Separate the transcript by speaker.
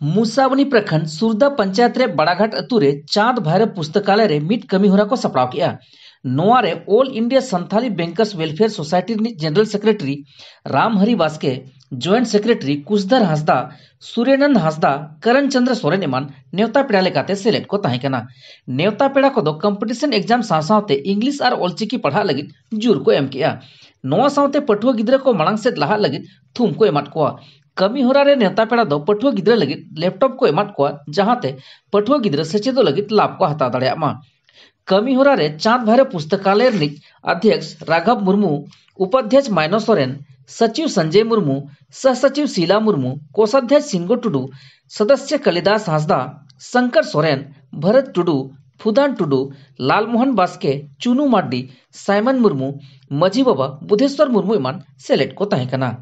Speaker 1: मुसाबनी प्रखंड सुरदा पंचायत रे बड़ाघाट अतु रे चांद भैरव पुस्तकालय रे मिट कमी होरा को सपड़ाव किया। नोआ रे all India Santali bankers welfare society general secretary Ramhari Baske, joint secretary Kusdhar Hansda, Suryanand Hansda, Karan Chandra Soren एमान नेवता पेड़ा लेकाते सेलेक्ट को ताहें कना। नेवता पेड़ा को दो कंपटीशन एग्जाम सावसावते इंग्लिश और ऑलचिकी पढ़ा लगित जुर को एम किया। नोआ सावते पठुआ गिद्रा को मांग सेद लहा लगित थुम को एमात कोआ। कमी होरा रे नेवता पेड़ा दो पठुआ गिद्रा लगित लैपटॉप को एमात कोआ, जहांते पठुआ गिद्रा सेचेदो लगित लाभ को हता दाड़ेया मा। कमी होरा रे चांद भैरव पुस्तकालय रिनिज अध्यक्ष राघव मुर्मू, उपाध्यक्ष मायनो सोरेन, सचिव संजय मुर्मू, सह सचिव शीला मुर्मू, कोषाध्यक्ष सिंगो टुडू, सदस्य कालिदास हांसदा, शंकर सोरेन, भरत टुडू, फुदान टुडू, लालमोहन बास्के, चुनू माड्डी, साइमन मुर्मू, मजी बाबा, बुधेश्वर मुर्मू एमान सेलेक्ट को ताहें कना।